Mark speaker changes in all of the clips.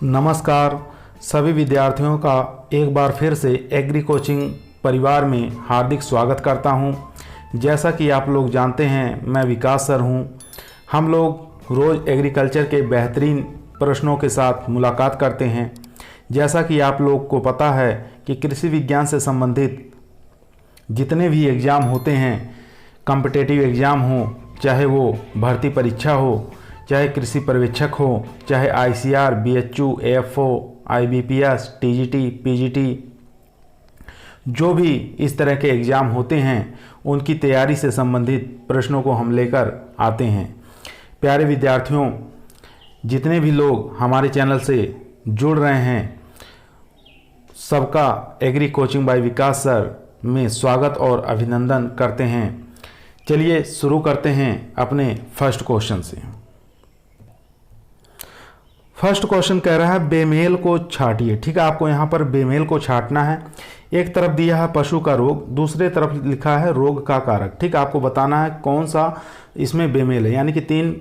Speaker 1: नमस्कार सभी विद्यार्थियों का एक बार फिर से एग्री कोचिंग परिवार में हार्दिक स्वागत करता हूं। जैसा कि आप लोग जानते हैं, मैं विकास सर हूं। हम लोग रोज़ एग्रीकल्चर के बेहतरीन प्रश्नों के साथ मुलाकात करते हैं। जैसा कि आप लोग को पता है कि कृषि विज्ञान से संबंधित जितने भी एग्ज़ाम होते हैं, कॉम्पिटिटिव एग्ज़ाम हो, चाहे वो भर्ती परीक्षा हो, चाहे कृषि पर्यवेक्षक हो, चाहे ICR, BHU, AFO, IBPS, TGT, PGT, जो भी इस तरह के एग्ज़ाम होते हैं उनकी तैयारी से संबंधित प्रश्नों को हम लेकर आते हैं। प्यारे विद्यार्थियों, जितने भी लोग हमारे चैनल से जुड़ रहे हैं, सबका एग्री कोचिंग बाय विकास सर में स्वागत और अभिनंदन करते हैं। चलिए शुरू करते हैं अपने फर्स्ट क्वेश्चन से। फर्स्ट क्वेश्चन कह रहा है बेमेल को छाटिए। ठीक है, आपको यहाँ पर बेमेल को छाटना है। एक तरफ दिया है पशु का रोग, दूसरे तरफ लिखा है रोग का कारक। ठीक है, आपको बताना है कौन सा इसमें बेमेल है, यानी कि 3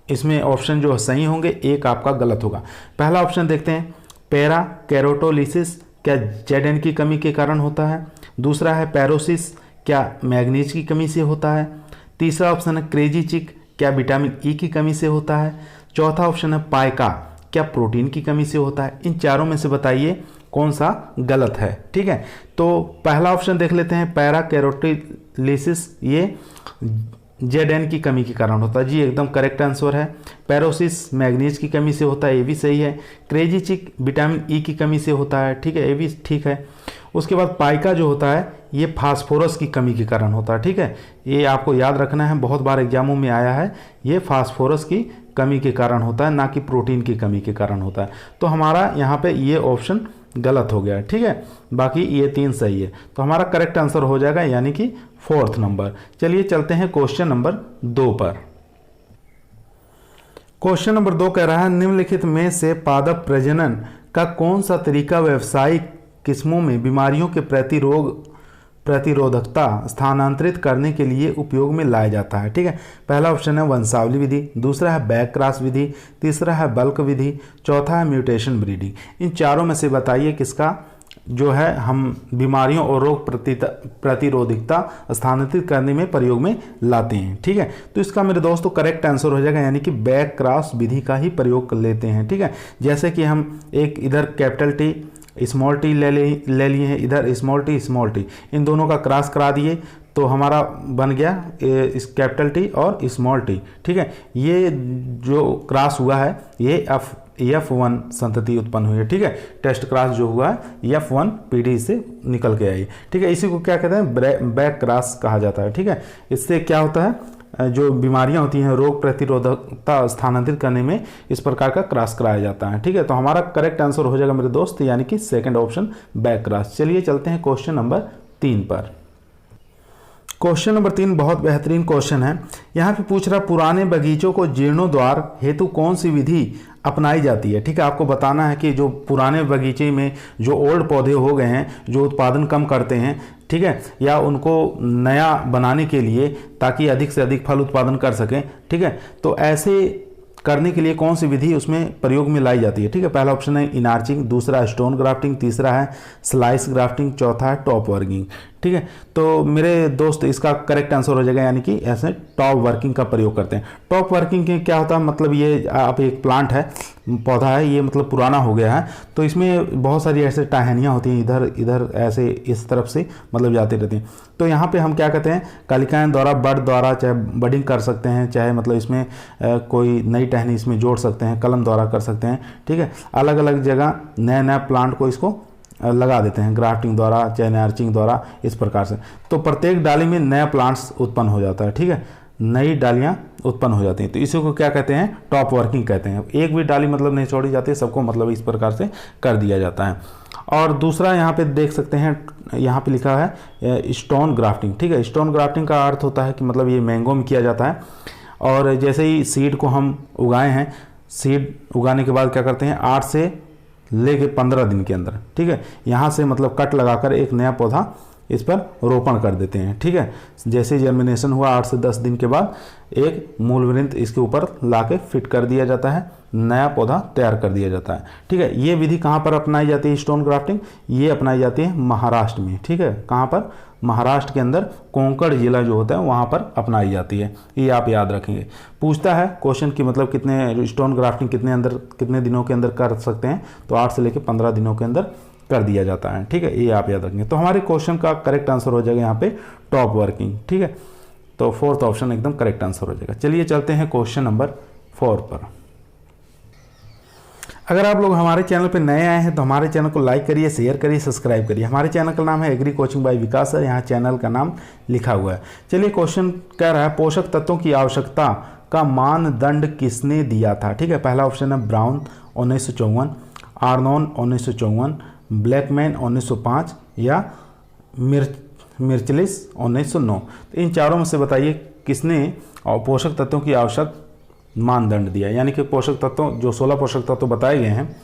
Speaker 1: इसमें ऑप्शन जो सही होंगे, एक आपका गलत होगा। पहला ऑप्शन देखते हैं, पैरा कैरोटोलिसिस क्या जेडन की कमी के कारण होता है। दूसरा है पैरोसिस, क्या मैग्नीज की कमी से होता है। तीसरा ऑप्शन है क्रेजी चिक, क्या विटामिन ई की कमी से होता है। चौथा ऑप्शन है पाइका, क्या प्रोटीन की कमी से होता है। इन चारों में से बताइए कौन सा गलत है। ठीक है, तो पहला ऑप्शन देख लेते हैं, पैरा कैरोटिलिसिस, ये जेडन की कमी के कारण होता है। जी एकदम करेक्ट आंसर है। पैरोसिस मैग्नीज की कमी से होता है, ये भी सही है। क्रेजी चिक विटामिन ई की कमी से होता है, ठीक है, ये भी ठीक है। उसके बाद पाइका जो होता है ये फास्फोरस की कमी के कारण होता है। ठीक है, ये आपको याद रखना है, बहुत बार एग्जामों में आया है। ये फास्फोरस की कमी के कारण होता है, ना कि प्रोटीन की कमी के कारण होता है। तो हमारा यहाँ पे ये ऑप्शन गलत हो गया। ठीक है, बाकी ये 3 सही है, तो हमारा करेक्ट आंसर हो जाएगा यानी कि 4th नंबर। चलिए चलते हैं क्वेश्चन नंबर 2 पर। क्वेश्चन नंबर 2 कह रहा है निम्नलिखित में से पादप प्रजनन का कौन सा तरीका व्यावसायिक किस्मों में बीमारियों के प्रतिरोधकता स्थानांतरित करने के लिए उपयोग में लाया जाता है। ठीक है, पहला ऑप्शन है वंशावली विधि, दूसरा है बैक क्रॉस विधि, तीसरा है बल्क विधि, चौथा है म्यूटेशन ब्रीडिंग। इन चारों में से बताइए किसका जो है हम बीमारियों और रोग प्रतिरोधकता स्थानांतरित करने में प्रयोग में लाते हैं। ठीक है, तो इसका मेरे दोस्तों करेक्ट आंसर हो जाएगा यानी कि बैक क्रॉस विधि का ही प्रयोग कर लेते हैं। ठीक है, जैसे कि हम एक इधर कैपिटल टी स्मॉल टी ले लिए हैं, इधर स्मॉल टी, इन दोनों का क्रॉस करा दिए तो हमारा बन गया इस कैपिटल टी और स्मॉल टी। ठीक है, ये जो क्रॉस हुआ है ये F1 संतति उत्पन्न हुई है। ठीक है, टेस्ट क्रॉस जो हुआ है F1 पीढ़ी से निकल के आई। ठीक है, इसी को क्या कहते हैं, बैक क्रॉस कहा जाता है। ठीक है, इससे क्या होता है, जो बीमारियां होती हैं रोग प्रतिरोधकता स्थानांतरित करने में इस प्रकार का क्रॉस कराया जाता है। ठीक है, तो हमारा करेक्ट आंसर हो जाएगा मेरे दोस्त यानी कि 2nd ऑप्शन बैक क्रॉस। चलिए चलते हैं क्वेश्चन नंबर 3 पर। क्वेश्चन नंबर 3 बहुत बेहतरीन क्वेश्चन है। यहाँ पे पूछ रहा पुराने बगीचों को जीर्णोद्धार हेतु कौन सी विधि अपनाई जाती है। ठीक है, आपको बताना है कि जो पुराने बगीचे में जो ओल्ड पौधे हो गए हैं, जो उत्पादन कम करते हैं, ठीक है, या उनको नया बनाने के लिए ताकि अधिक से अधिक फल उत्पादन कर सकें। ठीक है, तो ऐसे करने के लिए कौन सी विधि उसमें प्रयोग में लाई जाती है। ठीक है, पहला ऑप्शन है इनार्चिंग, दूसरा स्टोन ग्राफ्टिंग, तीसरा है स्लाइस ग्राफ्टिंग, चौथा है टॉप वर्किंग। ठीक है, तो मेरे दोस्त इसका करेक्ट आंसर हो जाएगा यानी कि ऐसे टॉप वर्किंग का प्रयोग करते हैं। टॉप वर्किंग के क्या होता है, मतलब ये आप एक प्लांट है, पौधा है, ये मतलब पुराना हो गया है, तो इसमें बहुत सारी ऐसे टहनियाँ होती हैं, इधर इधर ऐसे इस तरफ से मतलब जाती रहती हैं। तो यहाँ पे हम क्या कहते हैं, कलिकाएँ द्वारा बड द्वारा चाहे बडिंग कर सकते हैं, चाहे मतलब इसमें कोई नई टहनी इसमें जोड़ सकते हैं, कलम द्वारा कर सकते हैं। ठीक है, अलग अलग जगह नया प्लांट को इसको लगा देते हैं, ग्राफ्टिंग द्वारा चाहे नार्चिंग द्वारा, इस प्रकार से। तो प्रत्येक डाली में नया प्लांट्स उत्पन्न हो जाता है। ठीक है, नई डालियाँ उत्पन्न हो जाती हैं, तो इसी को क्या कहते हैं, टॉप वर्किंग कहते हैं। एक भी डाली मतलब नहीं छोड़ी जाती, सबको मतलब इस प्रकार से कर दिया जाता है। और दूसरा यहाँ पे देख सकते हैं, यहाँ पे लिखा है स्टोन ग्राफ्टिंग। ठीक है, स्टोन ग्राफ्टिंग का अर्थ होता है कि मतलब ये मैंगो में किया जाता है। और जैसे ही सीड को हम उगाए हैं, सीड उगाने के बाद क्या करते हैं, 8 से लेके 15 दिन के अंदर, ठीक है, यहाँ से मतलब कट लगाकर एक नया पौधा इस पर रोपण कर देते हैं। ठीक है, जैसे जर्मिनेशन हुआ 8 से 10 दिन के बाद एक मूल वृंत इसके ऊपर लाके फिट कर दिया जाता है, नया पौधा तैयार कर दिया जाता है। ठीक है, ये विधि कहाँ पर अपनाई जाती है स्टोन ग्राफ्टिंग? ये अपनाई जाती है महाराष्ट्र में। ठीक है, कहाँ पर? महाराष्ट्र के अंदर कोंकण जिला जो होता है वहाँ पर अपनाई जाती है। ये आप याद रखेंगे। पूछता है क्वेश्चन की मतलब कितने स्टोन ग्राफ्टिंग कितने दिनों के अंदर कर सकते हैं, तो 8 से लेकर 15 दिनों के अंदर कर दिया जाता है। ठीक है, ये आप याद रखेंगे। तो हमारे क्वेश्चन का करेक्ट आंसर हो जाएगा यहाँ पे टॉप वर्किंग। ठीक है, तो 4th ऑप्शन एकदम करेक्ट आंसर हो जाएगा। चलिए चलते हैं क्वेश्चन नंबर 4 पर। अगर आप लोग हमारे चैनल पर नए आए हैं तो हमारे चैनल को लाइक करिए, शेयर करिए, सब्सक्राइब करिए। हमारे चैनल का नाम है एग्री कोचिंग बाय विकास है, यहाँ चैनल का नाम लिखा हुआ है। चलिए क्वेश्चन कह रहा है पोषक तत्वों की आवश्यकता का मानदंड किसने दिया था? ठीक है, पहला ऑप्शन है ब्राउन 1954, आर्नोन 1954, ब्लैकमैन 1905 या मिर्चलिस 1909। तो इन चारों में से बताइए किसने पोषक तत्वों की आवश्यक मानदंड दिया, यानी कि पोषक तत्वों जो 16 पोषक तत्व बताए गए हैं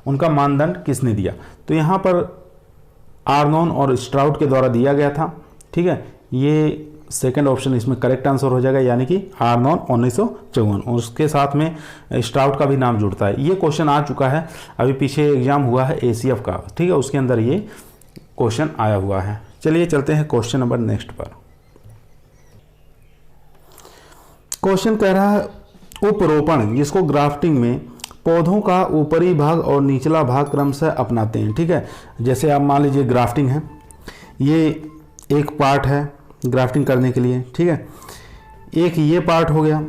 Speaker 1: उनका मानदंड किसने दिया? तो यहाँ पर आर्नोन और स्ट्राउट के द्वारा दिया गया था। ठीक है, ये सेकंड ऑप्शन इसमें करेक्ट आंसर हो जाएगा, यानी कि आर्नोन 1954 और उसके साथ में स्ट्राउट का भी नाम जुड़ता है। ये क्वेश्चन आ चुका है, अभी पीछे एग्जाम हुआ है ACF का। ठीक है, उसके अंदर ये क्वेश्चन आया हुआ है। चलिए चलते हैं क्वेश्चन नंबर नेक्स्ट पर। क्वेश्चन कह रहा है उपरोपण, जिसको ग्राफ्टिंग में पौधों का ऊपरी भाग और निचला भाग क्रमशः अपनाते हैं। ठीक है, जैसे आप मान लीजिए ग्राफ्टिंग है, ये एक पार्ट है ग्राफ्टिंग करने के लिए। ठीक है, एक ये पार्ट हो गया,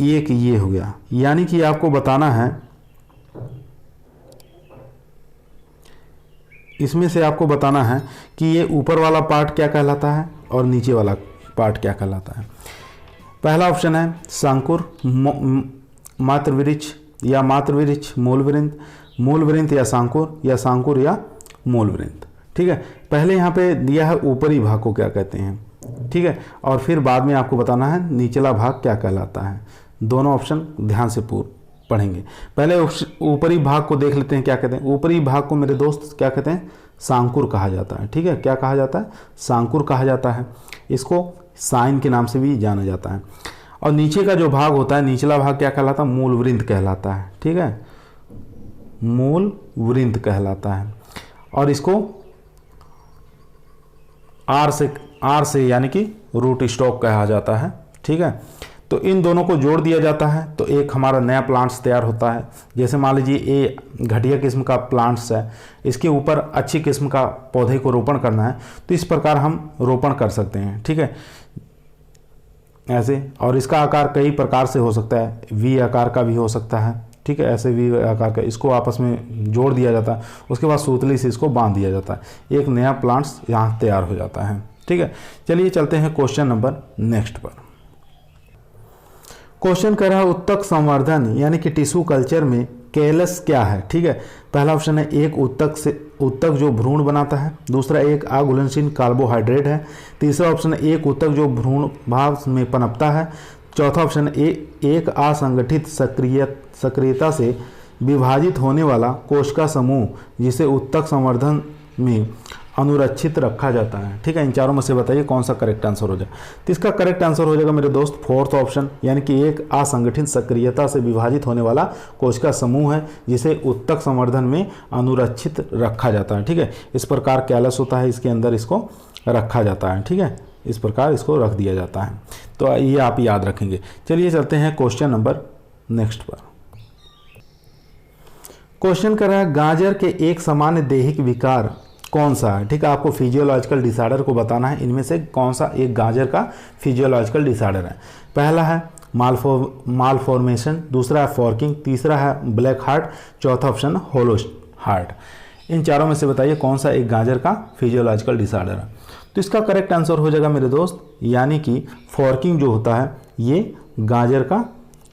Speaker 1: एक ये हो गया, यानी कि आपको बताना है इसमें से आपको बताना है कि ये ऊपर वाला पार्ट क्या कहलाता है और नीचे वाला पार्ट क्या कहलाता है। पहला ऑप्शन है सांकुर, मातृवृक्ष या मातृवृक्ष, मूल वृंत या सांकुर या मूल वृंत। ठीक है, पहले यहाँ पे दिया है ऊपरी भाग को क्या कहते हैं। ठीक है, और फिर बाद में आपको बताना है निचला भाग क्या कहलाता है। दोनों ऑप्शन ध्यान से पढ़ेंगे। पहले ऊपरी भाग को देख लेते हैं क्या कहते हैं। ऊपरी भाग को मेरे दोस्त क्या कहते हैं? सांकुर कहा जाता है। ठीक है, क्या कहा जाता है? सांकुर कहा जाता है। इसको साइन के नाम से भी जाना जाता है। और नीचे का जो भाग होता है, निचला भाग क्या कहलाता है? मूल वृंत कहलाता है। ठीक है, मूल वृंत कहलाता है। और इसको आर से यानी कि रूट स्टॉक कहा जाता है। ठीक है, तो इन दोनों को जोड़ दिया जाता है तो एक हमारा नया प्लांट्स तैयार होता है। जैसे मान लीजिए ये घटिया किस्म का प्लांट्स है, इसके ऊपर अच्छी किस्म का पौधे को रोपण करना है तो इस प्रकार हम रोपण कर सकते हैं। ठीक है, ऐसे। और इसका आकार कई प्रकार से हो सकता है, वी आकार का भी हो सकता है। ठीक है, ऐसे वी आकार का, इसको आपस में जोड़ दिया जाता है, उसके बाद सूतली से इसको बांध दिया जाता है, एक नया प्लांट्स यहाँ तैयार हो जाता है। ठीक है, चलिए चलते हैं क्वेश्चन नंबर नेक्स्ट पर। क्वेश्चन कर रहा है उत्तक संवर्धन यानी कि टिश्यू कल्चर में कैलस क्या है। ठीक है, पहला ऑप्शन है एक उत्तक जो भ्रूण बनाता है, दूसरा एक अघुलनशील कार्बोहाइड्रेट है, तीसरा ऑप्शन है एक उत्तक जो भ्रूण भाग में पनपता है, चौथा ऑप्शन है एक असंगठित सक्रियता से विभाजित होने वाला कोशिका समूह जिसे उत्तक संवर्धन में अनुरक्षित रखा जाता है। ठीक है, इन चारों में से बताइए कौन सा करेक्ट आंसर हो जाए। तो इसका करेक्ट आंसर हो जाएगा मेरे दोस्त 4th ऑप्शन, यानी कि एक असंगठित सक्रियता से विभाजित होने वाला कोशिका समूह है जिसे उत्तक संवर्धन में अनुरक्षित रखा जाता है। ठीक है, इस प्रकार कैलस होता है, इसके अंदर इसको रखा जाता है। ठीक है, इस प्रकार इसको रख दिया जाता है, तो ये आप याद रखेंगे। चलिए चलते हैं क्वेश्चन नंबर नेक्स्ट पर। क्वेश्चन कर रहा है गाजर के एक सामान्य दैहिक विकार कौन सा है। ठीक है, आपको फिजियोलॉजिकल डिसऑर्डर को बताना है, इनमें से कौन सा एक गाजर का फिजियोलॉजिकल डिसऑर्डर है। पहला है मालफॉर्मेशन, दूसरा है फॉर्किंग, तीसरा है ब्लैक हार्ट, चौथा ऑप्शन होलो हार्ट। इन चारों में से बताइए कौन सा एक गाजर का फिजियोलॉजिकल डिसऑर्डर है। तो इसका करेक्ट आंसर हो जाएगा मेरे दोस्त, यानी कि फॉर्किंग जो होता है ये गाजर का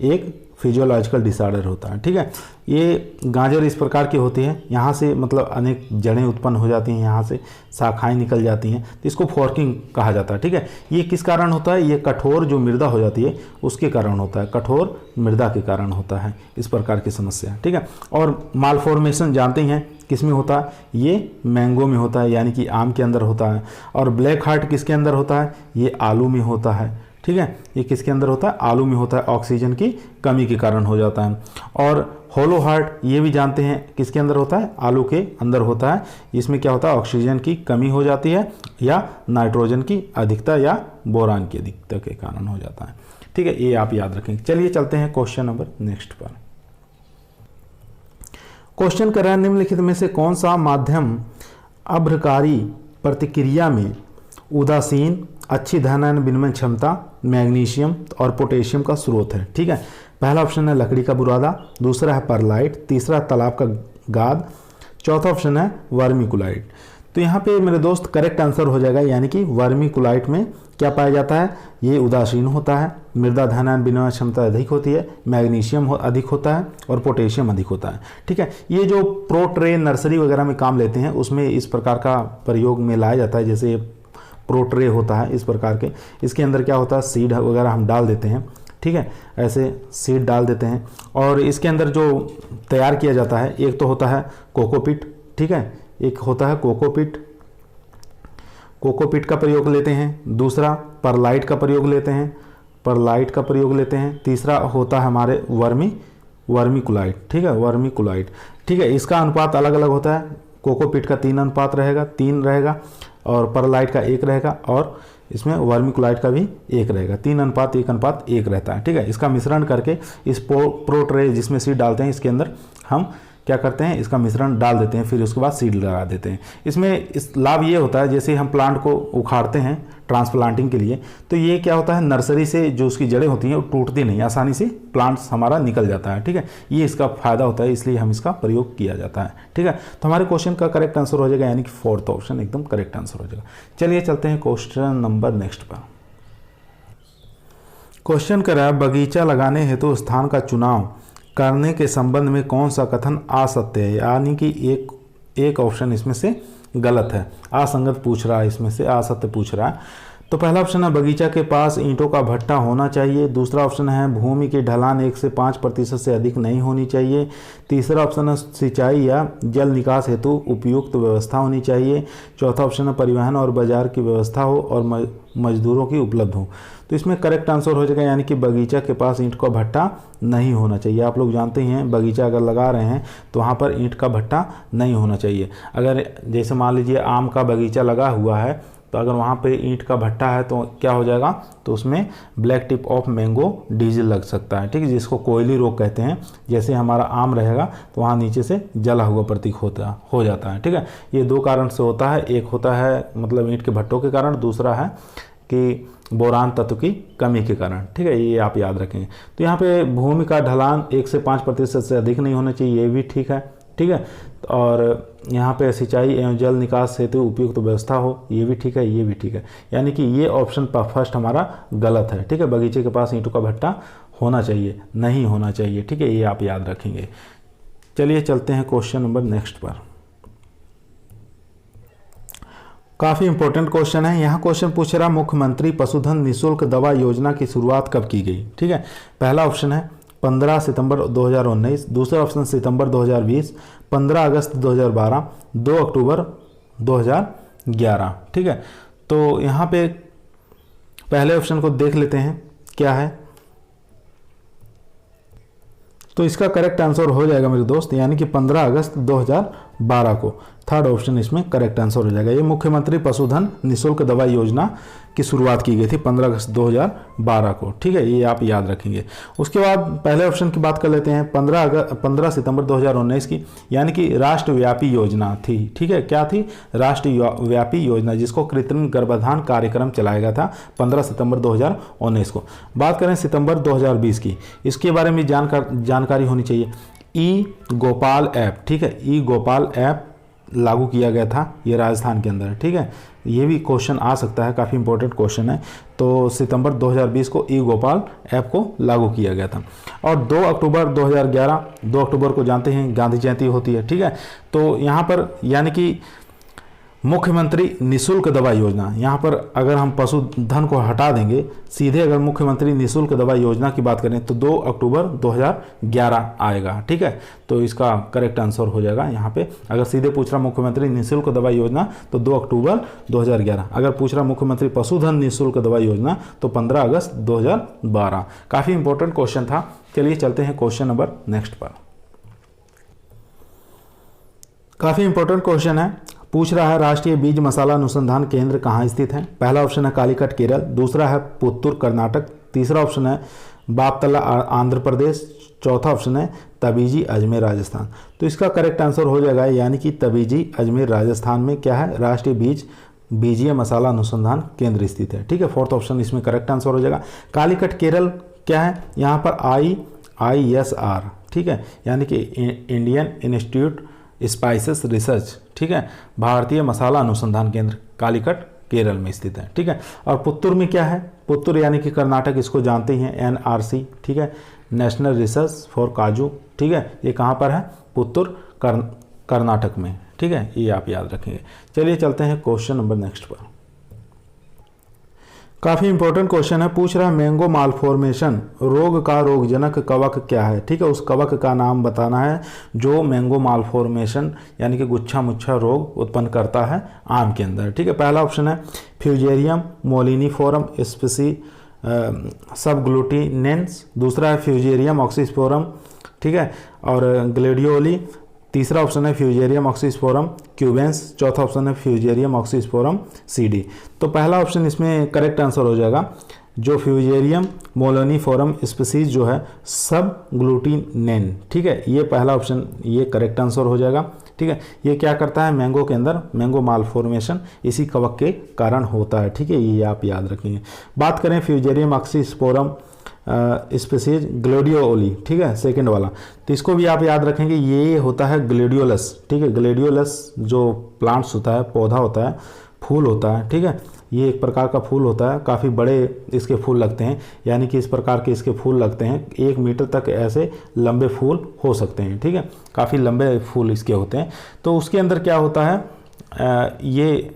Speaker 1: एक फिजियोलॉजिकल डिसऑर्डर होता है। ठीक है, ये गाजर इस प्रकार की होती है, यहाँ से मतलब अनेक जड़ें उत्पन्न हो जाती हैं, यहाँ से शाखाएं निकल जाती हैं, तो इसको फॉर्किंग कहा जाता है। ठीक है, ये किस कारण होता है? ये कठोर जो मृदा हो जाती है उसके कारण होता है, कठोर मृदा के कारण होता है इस प्रकार की समस्या। ठीक है, और मालफॉर्मेशन जानते हैं किस में होता है? ये मैंगो में होता है, यानी कि आम के अंदर होता है। और ब्लैक हार्ट किसके अंदर होता है? ये आलू में होता है। ठीक है, ये किसके अंदर होता है? आलू में होता है, ऑक्सीजन की कमी के कारण हो जाता है। और होलो हार्ट ये भी जानते हैं किसके अंदर होता है? आलू के अंदर होता है। इसमें क्या होता है? ऑक्सीजन की कमी हो जाती है या नाइट्रोजन की अधिकता या बोरान की अधिकता के कारण हो जाता है। ठीक है, ये आप याद रखेंगे। चलिए चलते हैं क्वेश्चन नंबर नेक्स्ट पर। क्वेश्चन कर रहा है निम्नलिखित में से कौन सा माध्यम अभ्रकारी प्रतिक्रिया में उदासीन, अच्छी धानायन विनिमय क्षमता, मैग्नीशियम और पोटेशियम का स्रोत है? ठीक है, पहला ऑप्शन है लकड़ी का बुरादा, दूसरा है परलाइट, तीसरा तालाब का गाद, चौथा ऑप्शन है वर्मीकुलाइट। तो यहाँ पे मेरे दोस्त करेक्ट आंसर हो जाएगा, यानी कि वर्मीकुलाइट में क्या पाया जाता है? ये उदासीन होता है, मृदा धानायन विनिमय क्षमता अधिक होती है, मैग्नीशियम अधिक होता है और पोटेशियम अधिक होता है। ठीक है, ये जो प्रो ट्रे नर्सरी वगैरह में काम लेते हैं उसमें इस प्रकार का प्रयोग में लाया जाता है। जैसे प्रो ट्रे होता है इस प्रकार के, इसके अंदर क्या होता है? सीड वगैरह हम डाल देते हैं। ठीक है, ऐसे सीड डाल देते हैं और इसके अंदर जो तैयार किया जाता है, एक तो होता है कोकोपीट। ठीक है, एक होता है कोकोपीट, कोकोपीट का प्रयोग लेते हैं, दूसरा परलाइट का प्रयोग लेते हैं, परलाइट का प्रयोग लेते हैं, तीसरा होता है हमारे वर्मीकुलाइट। ठीक है, वर्मीकुलाइट। ठीक है, इसका अनुपात अलग अलग होता है। कोकोपीट का 3 अनुपात रहेगा, 3 रहेगा, और परलाइट का 1 रहेगा, और इसमें वर्मीकुलाइट का भी 1 रहेगा। 3:1:1 रहता है। ठीक है, इसका मिश्रण करके इस प्रो ट्रे जिसमें सीड डालते हैं इसके अंदर हम क्या करते हैं? इसका मिश्रण डाल देते हैं, फिर उसके बाद सीड लगा देते हैं। इसमें इस लाभ ये होता है, जैसे हम प्लांट को उखाड़ते हैं ट्रांसप्लांटिंग के लिए, तो ये क्या होता है? नर्सरी से जो उसकी जड़ें होती हैं वो टूटती नहीं, आसानी से प्लांट्स हमारा निकल जाता है। ठीक है, ये इसका फायदा होता है, इसलिए हम इसका प्रयोग किया जाता है। ठीक है, तो हमारे क्वेश्चन का करेक्ट आंसर हो जाएगा, यानी कि 4th ऑप्शन एकदम करेक्ट आंसर हो जाएगा। चलिए चलते हैं क्वेश्चन नंबर नेक्स्ट पर। क्वेश्चन करा बगीचा लगाने हेतु स्थान का चुनाव करने के संबंध में कौन सा कथन असत्य है? यानी कि एक ऑप्शन इसमें से गलत है, असंगत पूछ रहा है, इसमें से असत्य पूछ रहा है। तो पहला ऑप्शन है बगीचा के पास ईंटों का भट्टा होना चाहिए, दूसरा ऑप्शन है भूमि की ढलान 1 से 5% से अधिक नहीं होनी चाहिए, तीसरा ऑप्शन है सिंचाई या जल निकास हेतु उपयुक्त व्यवस्था होनी चाहिए, चौथा ऑप्शन है परिवहन और बाजार की व्यवस्था हो और मजदूरों की उपलब्ध हो। तो इसमें करेक्ट आंसर हो जाएगा, यानी कि बगीचा के पास ईंट का भट्टा नहीं होना चाहिए। आप लोग जानते हैं बगीचा अगर लगा रहे हैं तो वहाँ पर ईंट का भट्टा नहीं होना चाहिए। अगर जैसे मान लीजिए आम का बगीचा लगा हुआ है, तो अगर वहाँ पे ईंट का भट्टा है तो क्या हो जाएगा? तो उसमें black tip of mango disease लग सकता है। ठीक है, जिसको कोयली रोग कहते हैं। जैसे हमारा आम रहेगा तो वहाँ नीचे से जला हुआ प्रतीक हो जाता है। ठीक है, ये 2 कारण से होता है, एक होता है मतलब ईंट के भट्टों के कारण, दूसरा है कि बोरान तत्व की कमी के कारण। ठीक है, ये आप याद रखेंगे। तो यहाँ पे भूमि का ढलान 1 से 5% से अधिक नहीं होना चाहिए, ये भी ठीक है। ठीक है, और यहाँ पे सिंचाई एवं जल निकास हेतु उपयुक्त व्यवस्था हो, ये भी ठीक है, ये भी ठीक है। यानी कि ये ऑप्शन फर्स्ट हमारा गलत है। ठीक है, बगीचे के पास ईंटों का भट्टा होना चाहिए, नहीं होना चाहिए। ठीक है, ये आप याद रखेंगे। चलिए चलते हैं क्वेश्चन नंबर नेक्स्ट पर। काफ़ी इंपॉर्टेंट क्वेश्चन है। यहाँ क्वेश्चन पूछ रहा मुख्यमंत्री पशुधन निःशुल्क दवा योजना की शुरुआत कब की गई? ठीक है, पहला ऑप्शन है 15 सितंबर 2019, दूसरा ऑप्शन सितंबर 2020, 15 अगस्त 2012, 2 अक्टूबर 2011। ठीक है, तो यहाँ पे पहले ऑप्शन को देख लेते हैं क्या है। तो इसका करेक्ट आंसर हो जाएगा मेरे दोस्त, यानी कि 15 अगस्त 2012 को। थर्ड ऑप्शन इसमें करेक्ट आंसर हो जाएगा। ये मुख्यमंत्री पशुधन निःशुल्क दवा योजना की शुरुआत की गई थी 15 अगस्त 2012 को। ठीक है, ये आप याद रखेंगे। उसके बाद पहले ऑप्शन की बात कर लेते हैं, 15 सितंबर 2019 की, यानी कि राष्ट्रव्यापी योजना थी। ठीक है, क्या थी? राष्ट्रव्यापी योजना, जिसको कृत्रिम गर्भाधान कार्यक्रम चलाया गया था 15 सितंबर 2019 को। बात करें सितंबर 2020 की, इसके बारे में जानकारी होनी चाहिए। ई गोपाल ऐप, ठीक है, ई गोपाल ऐप लागू किया गया था, ये राजस्थान के अंदर। ठीक है, ये भी क्वेश्चन आ सकता है, काफ़ी इंपॉर्टेंट क्वेश्चन है। तो तो सितंबर 2020 को ई गोपाल ऐप को लागू किया गया था। और 2 अक्टूबर 2011, 2 अक्टूबर को जानते हैं गांधी जयंती होती है, ठीक है। तो यहाँ पर यानी कि मुख्यमंत्री निःशुल्क दवा योजना, यहाँ पर अगर हम पशुधन को हटा देंगे, सीधे अगर मुख्यमंत्री निःशुल्क दवा योजना की बात करें तो 2 अक्टूबर 2011 आएगा, ठीक है। तो इसका करेक्ट आंसर हो जाएगा यहाँ पे। अगर सीधे पूछ रहा मुख्यमंत्री निःशुल्क दवा योजना तो 2 अक्टूबर 2011। अगर पूछ रहा मुख्यमंत्री पशुधन निःशुल्क दवा योजना तो 15 अगस्त 2012। काफ़ी इंपॉर्टेंट क्वेश्चन था। चलिए चलते हैं क्वेश्चन नंबर नेक्स्ट पर। काफ़ी इंपॉर्टेंट क्वेश्चन है। पूछ रहा है राष्ट्रीय बीज मसाला अनुसंधान केंद्र कहाँ स्थित है। पहला ऑप्शन है कालीकट केरल, दूसरा है पुत्तूर कर्नाटक, तीसरा ऑप्शन है बापतला आंध्र प्रदेश, चौथा ऑप्शन है तबीजी अजमेर राजस्थान। तो इसका करेक्ट आंसर हो जाएगा यानी कि तबीजी अजमेर राजस्थान में क्या है, राष्ट्रीय बीजीय मसाला अनुसंधान केंद्र स्थित है, ठीक है। फोर्थ ऑप्शन इसमें करेक्ट आंसर हो जाएगा। कालीकट केरल क्या है, यहाँ पर IISR, ठीक है, यानी कि इंडियन इंस्टीट्यूट स्पाइसेस रिसर्च, ठीक है, भारतीय मसाला अनुसंधान केंद्र कालीकट केरल में स्थित है, ठीक है। और पुत्तूर में क्या है, पुत्तूर यानी कि कर्नाटक, इसको जानते हैं NRC, ठीक है, नेशनल रिसर्च फॉर काजू, ठीक है। ये कहाँ पर है, पुत्तूर कर्नाटक में, ठीक है, ये आप याद रखेंगे। चलिए चलते हैं क्वेश्चन नंबर नेक्स्ट पर। काफ़ी इंपॉर्टेंट क्वेश्चन है। पूछ रहा है मैंगो मालफॉर्मेशन रोग का रोगजनक कवक क्या है, ठीक है। उस कवक का नाम बताना है जो मैंगो मालफॉर्मेशन यानी कि गुच्छा मुच्छा रोग उत्पन्न करता है आम के अंदर, ठीक है। पहला ऑप्शन है फ्यूजेरियम मोलिनीफोरम स्पीसी सबग्लूटिनेंस, दूसरा है फ्यूजेरियम ऑक्सीस्पोरम, ठीक है, और ग्लेडियोली, तीसरा ऑप्शन है फ्यूजेरियम ऑक्सीस्पोरम क्यूबेंस, चौथा ऑप्शन है फ्यूजेरियम ऑक्सीस्पोरम CD। तो पहला ऑप्शन इसमें करेक्ट आंसर हो जाएगा। जो फ्यूजेरियम मोलिनीफोरम स्पीसीज जो है सब ग्लूटिनेन, ठीक है, ये पहला ऑप्शन ये करेक्ट आंसर हो जाएगा, ठीक है। ये क्या करता है, मैंगो के अंदर मैंगो मालफॉर्मेशन इसी कवक के कारण होता है, ठीक है, ये आप याद रखेंगे। बात करें फ्यूजेरियम ऑक्सीस्पोरम स्पीसीज ग्लेडियोली, ठीक है, सेकंड वाला, तो इसको भी आप याद रखेंगे, ये होता है ग्लेडियोलस, ठीक है। ग्लेडियोलस जो प्लांट्स होता है, पौधा होता है, फूल होता है, ठीक है, ये एक प्रकार का फूल होता है, काफ़ी बड़े इसके फूल लगते हैं, यानी कि इस प्रकार के इसके फूल लगते हैं, 1 मीटर तक ऐसे लंबे फूल हो सकते हैं, ठीक है, काफ़ी लंबे फूल इसके होते हैं। तो उसके अंदर क्या होता है, ये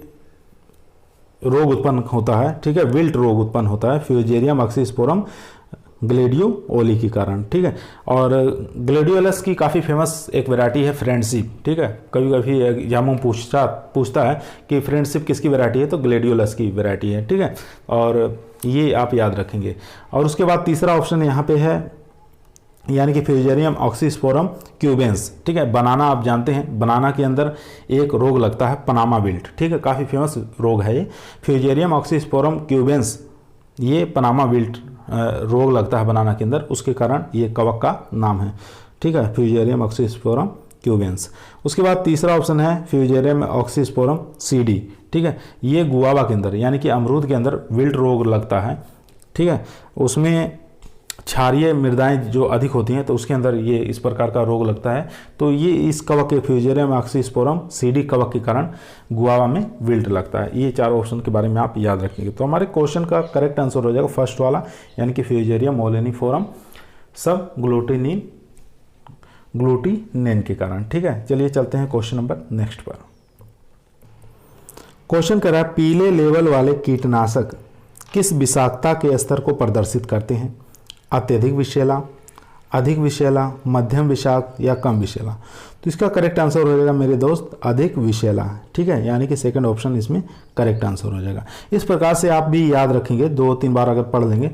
Speaker 1: रोग उत्पन्न होता है, ठीक है, विल्ट रोग उत्पन्न होता है फ्यूजेरियम ऑक्सीस्पोरम ग्लेडियोली के कारण, ठीक है। और ग्लेडियोलस की काफ़ी फेमस एक वैरायटी है फ्रेंडशिप, ठीक है। कभी कभी एग्जाम में पूछता है कि फ्रेंडशिप किसकी वैरायटी है, तो ग्लेडियोलस की वैरायटी है, ठीक है, और ये आप याद रखेंगे। और उसके बाद तीसरा ऑप्शन यहाँ पे है यानी कि फ्यूजेरियम ऑक्सीस्पोरम क्यूबेंस, ठीक है। बनाना आप जानते हैं, बनाना के अंदर एक रोग लगता है पनामा विल्ट, ठीक है, काफ़ी फेमस रोग है ये फ्यूजेरियम ऑक्सीस्पोरम क्यूबेंस, ये पनामा विल्ट रोग लगता है बनाना के अंदर, उसके कारण ये कवक का नाम है, ठीक है, फ्यूजेरियम ऑक्सीस्पोरम क्यूबेंस। उसके बाद तीसरा ऑप्शन है फ्यूजेरियम ऑक्सीस्पोरम CD, ठीक है, ये गुआवा के अंदर यानी कि अमरूद के अंदर विल्ट रोग लगता है, ठीक है, उसमें क्षारीय मृदाएं जो अधिक होती हैं तो उसके अंदर ये इस प्रकार का रोग लगता है। तो ये इस कवक के फ्यूजेरियम ऑक्सीस्पोरम CD कवक के कारण गुआवा में विल्ट लगता है। ये 4 ऑप्शन के बारे में आप याद रखेंगे। तो हमारे क्वेश्चन का करेक्ट आंसर हो जाएगा फर्स्ट वाला यानी कि फ्यूजेरियम मोलिनीफोरम सब ग्लूटिनेन के कारण, ठीक है। चलिए चलते हैं क्वेश्चन नंबर नेक्स्ट पर। क्वेश्चन कर रहा है पीले लेवल वाले कीटनाशक किस विषाक्तता के स्तर को प्रदर्शित करते हैं, अत्यधिक विषैला, अधिक विषैला, मध्यम विषाक्त या कम विषैला। तो इसका करेक्ट आंसर हो जाएगा मेरे दोस्त अधिक विषैला, ठीक है, यानी कि सेकंड ऑप्शन इसमें करेक्ट आंसर हो जाएगा। इस प्रकार से आप भी याद रखेंगे, 2-3 बार अगर पढ़ लेंगे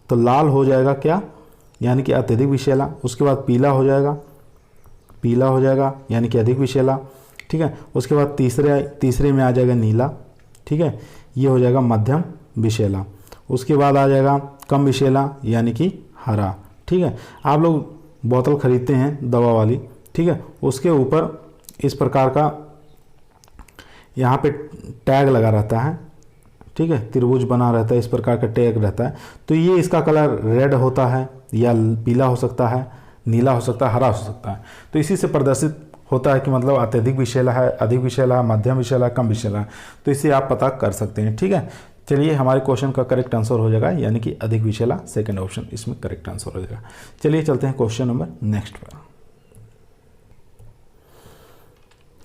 Speaker 1: तो लाल हो जाएगा क्या, यानी कि अत्यधिक विषैला, उसके बाद पीला हो जाएगा यानी कि अधिक विषैला, ठीक है, उसके बाद तीसरे में आ जाएगा नीला, ठीक है, ये हो जाएगा मध्यम विषैला, उसके बाद आ जाएगा कम विषैला यानी कि हरा, ठीक है। आप लोग बोतल खरीदते हैं दवा वाली, ठीक है, उसके ऊपर इस प्रकार का यहाँ पे टैग लगा रहता है, ठीक है, त्रिभुज बना रहता है, इस प्रकार का टैग रहता है। तो ये इसका कलर रेड होता है या पीला हो सकता है, नीला हो सकता है, हरा हो सकता है। तो इसी से प्रदर्शित होता है कि मतलब अत्यधिक विषैला है, अधिक विषैला है, मध्यम विषैला है, कम विषैला है। तो इसे आप पता कर सकते हैं, ठीक है। चलिए हमारे क्वेश्चन का करेक्ट आंसर हो जाएगा यानी कि अधिक विषैला, सेकंड ऑप्शन इसमें करेक्ट आंसर हो जाएगा। चलिए चलते हैं क्वेश्चन नंबर नेक्स्ट पर।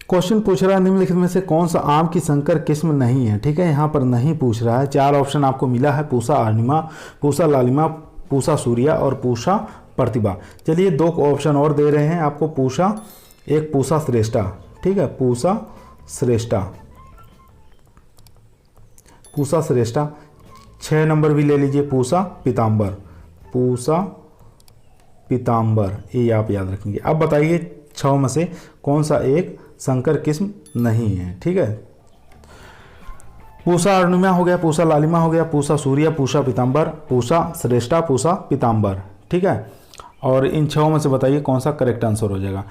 Speaker 1: क्वेश्चन पूछ रहा है निम्नलिखित में से कौन सा आम की संकर किस्म नहीं है। ठीक है, यहाँ पर नहीं पूछ रहा है। 4 ऑप्शन आपको मिला है, पूसा अरुणिमा, पूसा लालिमा, पूसा सूर्या और पूसा प्रतिभा। चलिए 2 ऑप्शन और दे रहे हैं आपको, पूसा, एक पूसा श्रेष्ठा। ठीक है, पूसा श्रेष्ठा, पूसा श्रेष्ठा। 6 नंबर भी ले लीजिए, पूसा पीताम्बर, पूसा पीताम्बर, ये आप याद रखेंगे। अब बताइए 6 में से कौन सा एक संकर किस्म नहीं है। ठीक है, पूसा अरुणिमा हो गया, पूसा लालिमा हो गया, पूसा सूर्या, पूसा पीताम्बर, पूसा श्रेष्ठा, पूसा पीताम्बर। ठीक है, और इन 6 में से बताइए कौन सा करेक्ट आंसर हो जाएगा।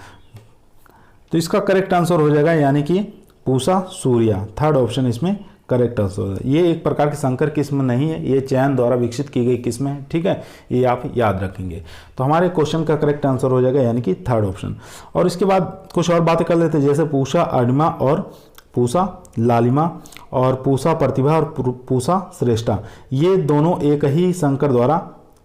Speaker 1: तो इसका करेक्ट आंसर हो जाएगा यानी कि पूसा सूर्या, थर्ड ऑप्शन इसमें करेक्ट आंसर है। ये एक प्रकार की संकर किस्म नहीं है, ये चयन द्वारा विकसित की गई किस्म है। ठीक है, ये आप याद रखेंगे। तो हमारे क्वेश्चन का करेक्ट आंसर हो जाएगा यानी कि थर्ड ऑप्शन। और इसके बाद कुछ और बातें कर लेते हैं, जैसे पूसा अरुणिमा और पूसा लालिमा और पूसा प्रतिभा और पूसा श्रेष्ठा, ये दोनों एक ही संकर द्वारा,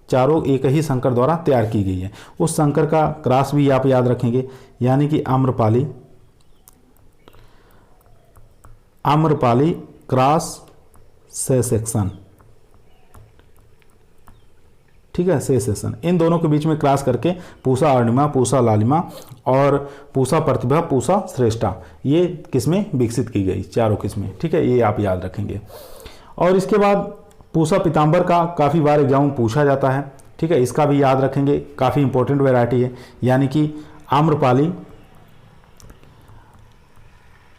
Speaker 1: चारों एक ही संकर द्वारा तैयार की गई है। उस संकर का क्रॉस भी आप याद रखेंगे यानी कि आम्रपाली, आम्रपाली क्रॉस से सेक्शन। ठीक है, से सेक्शन, इन दोनों के बीच में क्रॉस करके पूसा अरुणिमा, पूसा लालिमा और पूसा प्रतिभा, पूसा श्रेष्ठा, ये किस्में विकसित की गई, चारों किस्में। ठीक है, ये आप याद रखेंगे। और इसके बाद पूसा पीताम्बर का काफ़ी बार एग्जाम में पूछा जाता है। ठीक है, इसका भी याद रखेंगे, काफ़ी इंपॉर्टेंट वैरायटी है यानी कि आम्रपाली,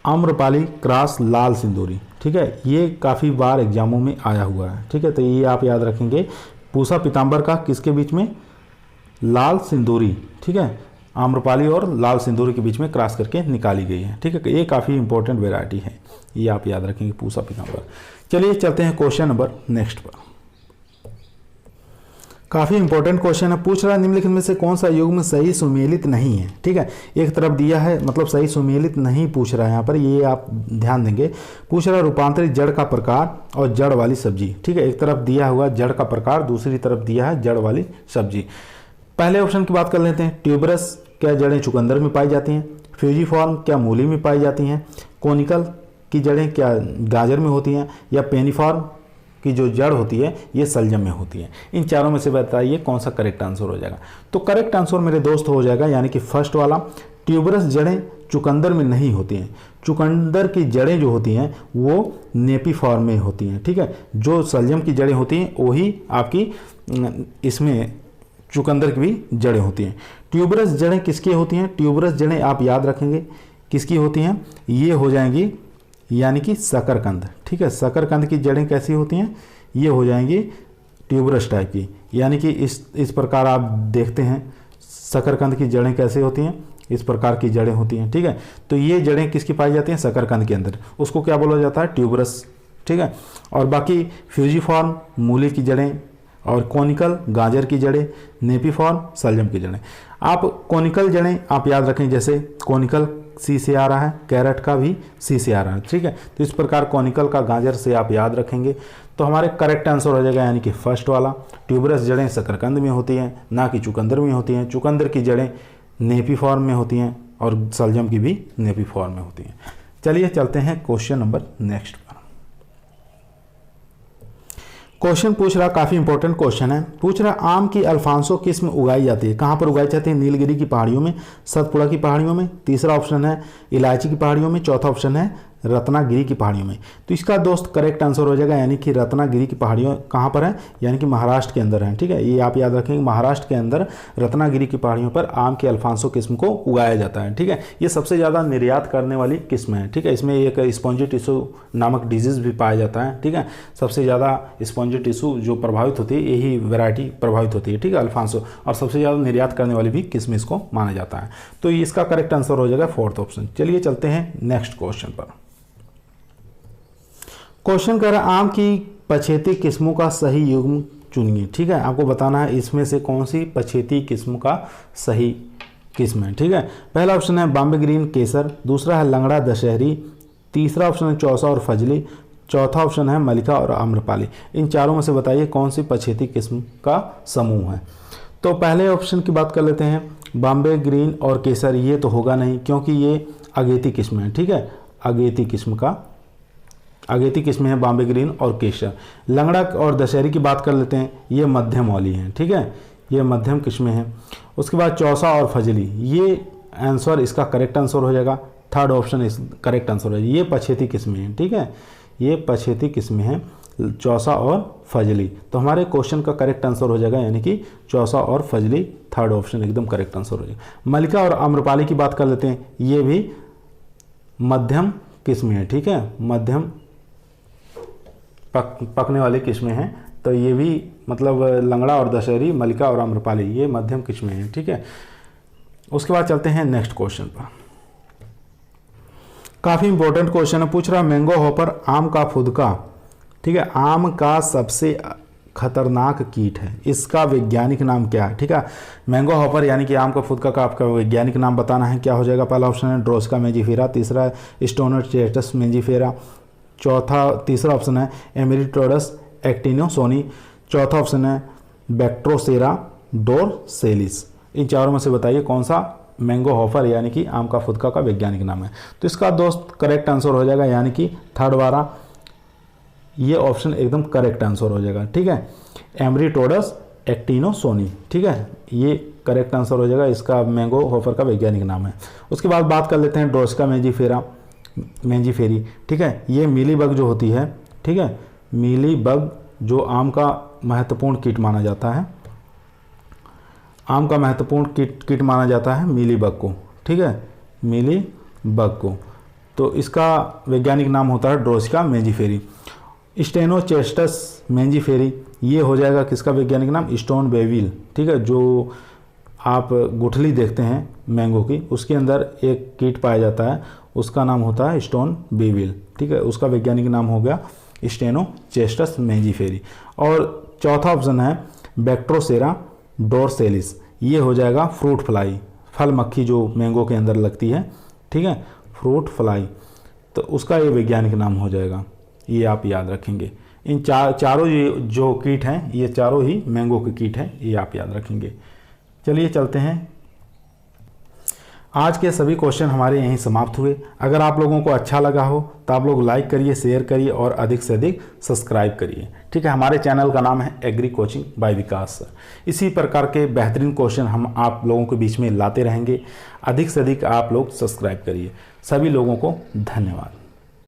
Speaker 1: आम्रपाली क्रॉस लाल सिंदूरी। ठीक है, ये काफ़ी बार एग्जामों में आया हुआ है। ठीक है, तो ये आप याद रखेंगे, पूसा पीताम्बर का किसके बीच में, लाल सिंदूरी। ठीक है, आम्रपाली और लाल सिंदूरी के बीच में क्रॉस करके निकाली गई है। ठीक है, ये काफ़ी इंपॉर्टेंट वैरायटी है, ये आप याद रखेंगे, पूसा पीताम्बर। चलिए चलते हैं क्वेश्चन नंबर नेक्स्ट पर। काफ़ी इंपॉर्टेंट क्वेश्चन है, पूछ रहा है निम्नलिखित में से कौन सा युग्म सही सुमेलित नहीं है। ठीक है, एक तरफ दिया है, मतलब सही सुमेलित नहीं पूछ रहा है यहाँ पर, ये आप ध्यान देंगे। पूछ रहा है रूपांतरित जड़ का प्रकार और जड़ वाली सब्जी। ठीक है, एक तरफ दिया हुआ जड़ का प्रकार, दूसरी तरफ दिया है जड़ वाली सब्जी। पहले ऑप्शन की बात कर लेते हैं, ट्यूबरस क्या जड़ें चुकंदर में पाई जाती हैं, फ्यूजीफॉर्म क्या मूली में पाई जाती हैं, कोनिकल की जड़ें क्या गाजर में होती हैं, या पेनिफॉर्म की जो जड़ होती है ये सलजम में होती है। इन चारों में से बताइए कौन सा करेक्ट आंसर हो जाएगा। तो करेक्ट आंसर मेरे दोस्त हो जाएगा यानी कि फर्स्ट वाला, ट्यूबरस जड़ें चुकंदर में नहीं होती हैं। चुकंदर की जड़ें जो होती हैं वो नेपीफॉर्म में होती हैं। ठीक है, जो सलजम की जड़ें होती हैं वही आपकी इसमें चुकंदर की भी जड़ें होती हैं। ट्यूबरस जड़ें किसकी होती हैं, ट्यूबरस जड़ें आप याद रखेंगे किसकी होती हैं, ये हो जाएंगी यानी कि शकरकंद। ठीक है, शकरकंद की जड़ें कैसी होती हैं, ये हो जाएंगी ट्यूबरस टाइप की, यानी कि इस प्रकार आप देखते हैं शकरकंद की जड़ें कैसे होती हैं, इस प्रकार की जड़ें होती हैं। ठीक है, तो ये जड़ें किसकी पाई जाती हैं, शकरकंद के अंदर, उसको क्या बोला जाता है, ट्यूबरस। ठीक है, और बाकी फ्यूजीफॉर्म मूली की जड़ें और कोनिकल गाजर की जड़ें, नेपीफॉर्म सलजम की जड़ें। आप कोनिकल जड़ें आप याद रखें, जैसे कोनिकल सी से आ रहा है, कैरेट का भी सी से आ रहा है। ठीक है, तो इस प्रकार कोनिकल का गाजर से आप याद रखेंगे। तो हमारे करेक्ट आंसर हो जाएगा यानी कि फर्स्ट वाला, ट्यूबरस जड़ें शकरकंद में होती हैं ना कि चुकंदर में होती हैं। चुकंदर की जड़ें नेपीफॉर्म में होती हैं और सलजम की भी नेपीफॉर्म में होती हैं। चलिए चलते हैं क्वेश्चन नंबर नेक्स्ट पर। क्वेश्चन पूछ रहा, काफ़ी इंपॉर्टेंट क्वेश्चन है, पूछ रहा आम की अल्फांसो किस्म उगाई जाती है, कहाँ पर उगाई जाती है, नीलगिरी की पहाड़ियों में, सतपुड़ा की पहाड़ियों में, तीसरा ऑप्शन है इलायची की पहाड़ियों में, चौथा ऑप्शन है रत्नागिरी की पहाड़ियों में। तो इसका दोस्त करेक्ट आंसर हो जाएगा यानी कि रत्नागिरी की पहाड़ियों कहाँ पर है, यानी कि महाराष्ट्र के अंदर है। ठीक है, ये आप याद रखेंगे, महाराष्ट्र के अंदर रत्नागिरी की पहाड़ियों पर आम के अल्फांसो किस्म को उगाया जाता है। ठीक है, ये सबसे ज़्यादा निर्यात करने वाली किस्म है। ठीक है, इसमें एक स्पॉन्जी टिश्यू नामक डिजीज़ भी पाया जाता है। ठीक है, सबसे ज़्यादा स्पॉन्जी टिश्यू जो प्रभावित होती है यही वैरायटी प्रभावित होती है। ठीक है, अल्फांसो, और सबसे ज़्यादा निर्यात करने वाली भी किस्म इसको माना जाता है। तो इसका करेक्ट आंसर हो जाएगा फोर्थ ऑप्शन। चलिए चलते हैं नेक्स्ट क्वेश्चन पर। क्वेश्चन कर रहा है आम की पछेती किस्मों का सही युग्म चुनिए। ठीक है, आपको बताना है इसमें से कौन सी पछेती किस्म का सही किस्म है। ठीक है, पहला ऑप्शन है बॉम्बे ग्रीन केसर, दूसरा है लंगड़ा दशहरी, तीसरा ऑप्शन है चौसा और फजली, चौथा ऑप्शन है मलिका और आम्रपाली। इन चारों में से बताइए कौन सी पछेती किस्म का समूह है। तो पहले ऑप्शन की बात कर लेते हैं, बॉम्बे ग्रीन और केसर। ये तो होगा नहीं क्योंकि ये अगेती किस्म है, ठीक है, अगेती किस्म है बॉम्बे ग्रीन और केसर। लंगड़ा और दशहरी की बात कर लेते हैं, ये मध्यम वाली हैं, ठीक है, ये मध्यम किस्में हैं। उसके बाद चौसा और फजली, ये आंसर इसका करेक्ट आंसर हो जाएगा, थर्ड ऑप्शन इस करेक्ट आंसर हो जाएगा। ये पछेती किस्में हैं, ठीक है, ये पछेती किस्में हैं, चौसा और फजली। तो हमारे क्वेश्चन का करेक्ट आंसर हो जाएगा यानी कि चौसा और फजली, थर्ड ऑप्शन एकदम करेक्ट आंसर हो जाएगा। मलिका और आम्रपाली की बात कर लेते हैं, ये भी मध्यम किस्में हैं, ठीक है, मध्यम पकने वाली किस्में हैं। तो ये भी मतलब लंगड़ा और दशहरी, मलिका और आम्रपाली, ये मध्यम किस्में हैं, ठीक है। उसके बाद चलते हैं नेक्स्ट क्वेश्चन पर। काफ़ी इंपॉर्टेंट क्वेश्चन है, पूछ रहा मैंगो हॉपर आम का फुदका, ठीक है, आम का सबसे खतरनाक कीट है, इसका वैज्ञानिक नाम क्या है, ठीक है। मैंगो हॉपर यानी कि आम का फुदका का आपका वैज्ञानिक नाम बताना है, क्या हो जाएगा। पहला ऑप्शन है ड्रोस्का मेंजिफेरा, तीसरा है स्टोनोचेस्टस मेंजिफेरा, तीसरा ऑप्शन है एमेरिटोडस एक्टिनोसोनी, चौथा ऑप्शन है बैक्ट्रोसेरा डोरसेलिस। इन चारों में से बताइए कौन सा मैंगो हॉपर यानी कि आम का फुदका का वैज्ञानिक नाम है। तो इसका दोस्त करेक्ट आंसर हो जाएगा यानी कि थर्ड वाला ये ऑप्शन एकदम करेक्ट आंसर हो जाएगा, ठीक है, एमेरिटोडस एक्टिनोसोनी, ठीक है, ये करेक्ट आंसर हो जाएगा, इसका मैंगो हॉपर का वैज्ञानिक नाम है। उसके बाद बात कर लेते हैं ड्रोस्का मेंजिफेरी, ठीक है, ये मीलीबग जो होती है, ठीक है, मीलीबग जो आम का महत्वपूर्ण कीट माना जाता है, आम का महत्वपूर्ण कीट माना जाता है मीलीबग को, ठीक है, मीलीबग को। तो इसका वैज्ञानिक नाम होता है ड्रोस्का मेंजिफेरी। स्टेनोचेस्टस मेंजिफेरी, ये हो जाएगा किसका वैज्ञानिक नाम, स्टोन बेविल, ठीक है, जो आप गुठली देखते हैं मैंगो की, उसके अंदर एक कीट पाया जाता है, उसका नाम होता है स्टोन बेविल, ठीक है, उसका वैज्ञानिक नाम हो गया स्टेनोचेस्टस मेंजिफेरी। और चौथा ऑप्शन है बैक्ट्रोसेरा डोरसेलिस, ये हो जाएगा फ्रूट फ्लाई, फल मक्खी जो मैंगो के अंदर लगती है, ठीक है, फ्रूट फ्लाई, तो उसका ये वैज्ञानिक नाम हो जाएगा, ये आप याद रखेंगे। इन चारों जो कीट हैं ये चारों ही मैंगो के कीट हैं, ये आप याद रखेंगे। चलिए चलते हैं, आज के सभी क्वेश्चन हमारे यहीं समाप्त हुए। अगर आप लोगों को अच्छा लगा हो तो आप लोग लाइक करिए, शेयर करिए और अधिक से अधिक सब्सक्राइब करिए, ठीक है। हमारे चैनल का नाम है एग्री कोचिंग बाय विकास सर। इसी प्रकार के बेहतरीन क्वेश्चन हम आप लोगों के बीच में लाते रहेंगे। अधिक से अधिक आप लोग सब्सक्राइब करिए। सभी लोगों को धन्यवाद।